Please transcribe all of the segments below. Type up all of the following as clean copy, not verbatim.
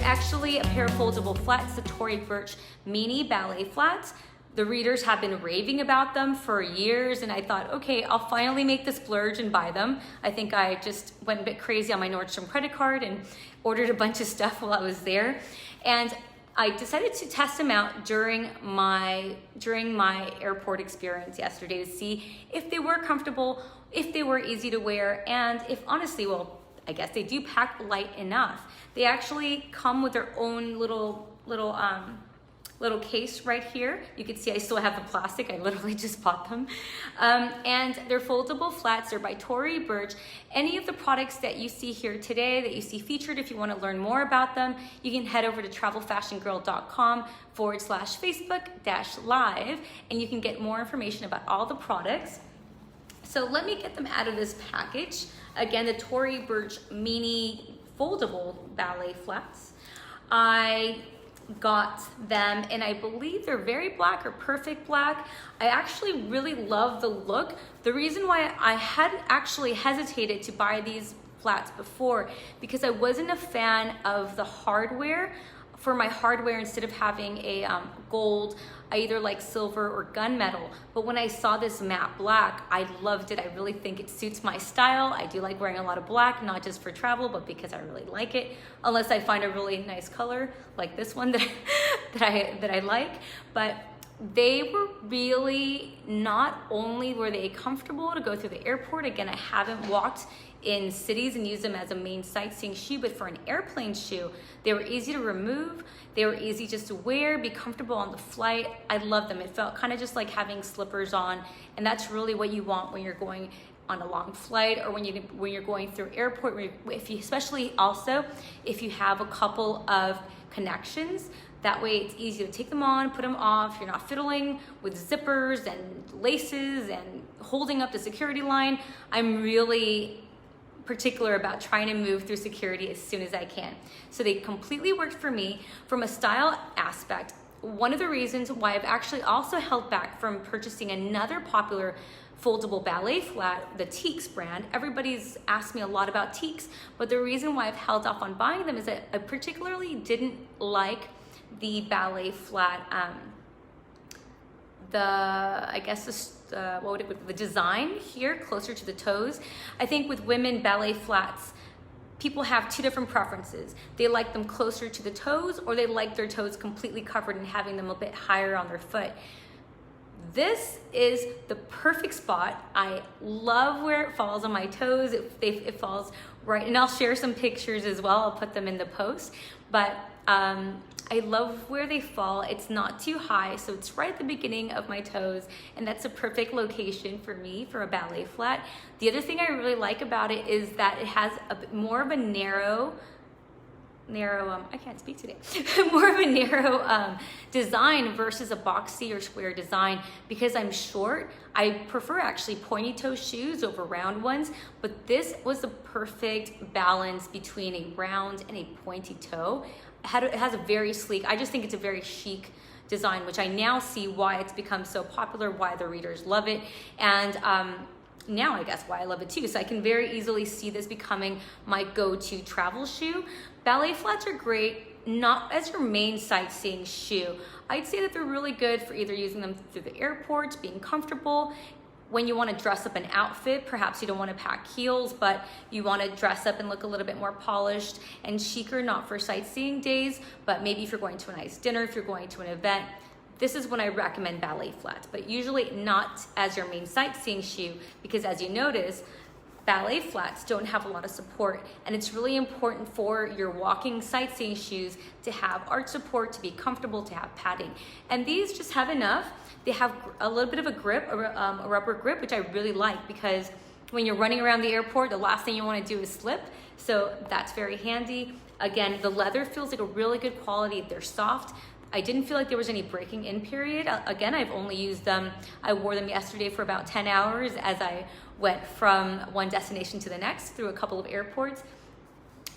actually a pair of foldable flats, the Tory Burch MINNIE Ballet flats. The readers have been raving about them for years, and I thought, okay, I'll finally make the splurge and buy them. I think I just went a bit crazy on my Nordstrom credit card and ordered a bunch of stuff while I was there. And I decided to test them out during my airport experience yesterday to see if they were comfortable, if they were easy to wear, and if honestly, well, I guess they do pack light enough. They actually come with their own little case right here. You can see I still have the plastic. I literally just bought them. And they're foldable flats. They're by Tory Burch. Any of the products that you see here today, that you see featured, if you want to learn more about them, you can head over to travelfashiongirl.com/Facebook-live, and you can get more information about all the products. So let me get them out of this package. Again, the Tory Burch MINNIE foldable ballet flats. I got them, and I believe they're very black or perfect black. I actually really love the look. The reason why I had actually hesitated to buy these flats before, because I wasn't a fan of the hardware. For my hardware, instead of having a gold, I either like silver or gunmetal. But when I saw this matte black, I loved it. I really think it suits my style. I do like wearing a lot of black, not just for travel, but because I really like it. Unless I find a really nice color like this one that I like. But they were really, not only were they comfortable to go through the airport. Again, I haven't walked in cities and used them as a main sightseeing shoe, but for an airplane shoe, they were easy to remove. They were easy just to wear, be comfortable on the flight. I love them. It felt kind of just like having slippers on, and that's really what you want when you're going on a long flight, or when you're going through airport. Especially also if you have a couple of connections. That way it's easy to take them on, put them off. You're not fiddling with zippers and laces and holding up the security line. I'm really particular about trying to move through security as soon as I can. So they completely worked for me. From a style aspect, one of the reasons why I've actually also held back from purchasing another popular foldable ballet flat, the Teeks brand. Everybody's asked me a lot about Teeks, but the reason why I've held off on buying them is that I particularly didn't like the ballet flat, the design here closer to the toes. I think with women ballet flats, people have two different preferences. They like them closer to the toes, or they like their toes completely covered and having them a bit higher on their foot. This is the perfect spot. I love where it falls on my toes. It falls right, and I'll share some pictures as well. I'll put them in the post, but I love where they fall. It's not too high, so it's right at the beginning of my toes, and that's a perfect location for me for a ballet flat. The other thing I really like about it is that it has a bit more of a narrow, I can't speak today, more of a narrow design versus a boxy or square design. Because I'm short, I prefer actually pointy toe shoes over round ones, but this was the perfect balance between a round and a pointy toe. It has a very sleek, I just think it's a very chic design, which I now see why it's become so popular, why the readers love it, and now I guess why I love it too. So I can very easily see this becoming my go-to travel shoe. Ballet flats are great, not as your main sightseeing shoe. I'd say that they're really good for either using them through the airport, being comfortable. When you want to dress up an outfit, perhaps you don't want to pack heels, but you want to dress up and look a little bit more polished and chicer, not for sightseeing days, but maybe if you're going to a nice dinner, if you're going to an event, this is when I recommend ballet flats, but usually not as your main sightseeing shoe, because as you notice, ballet flats don't have a lot of support, and it's really important for your walking sightseeing shoes to have arch support, to be comfortable, to have padding. And these just have enough. They have a little bit of a grip, a rubber grip, which I really like, because when you're running around the airport, the last thing you want to do is slip. So that's very handy. Again, the leather feels like a really good quality. They're soft. I didn't feel like there was any breaking in period. Again, I've only used them, I wore them yesterday for about 10 hours as I went from one destination to the next through a couple of airports.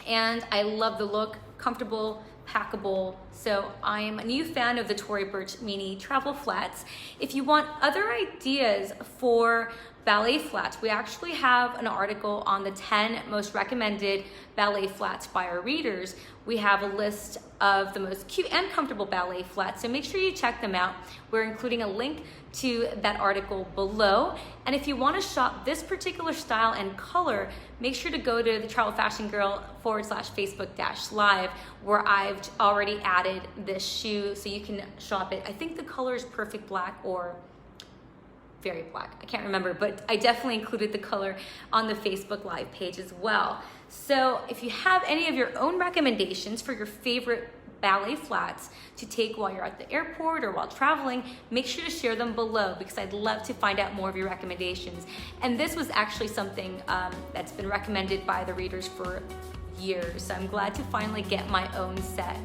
And I love the look, comfortable, packable. So I am a new fan of the Tory Burch MINNIE travel flats. If you want other ideas for ballet flats, we actually have an article on the 10 most recommended ballet flats by our readers. We have a list of the most cute and comfortable ballet flats, so make sure you check them out. We're including a link to that article below. And if you want to shop this particular style and color, make sure to go to the Travel Fashion Girl /Facebook-live, where I've already added this shoe so you can shop it. I think the color is perfect black or very black, I can't remember, but I definitely included the color on the Facebook Live page as well. So if you have any of your own recommendations for your favorite ballet flats to take while you're at the airport or while traveling, make sure to share them below, because I'd love to find out more of your recommendations. And this was actually something that's been recommended by the readers for years, so I'm glad to finally get my own set.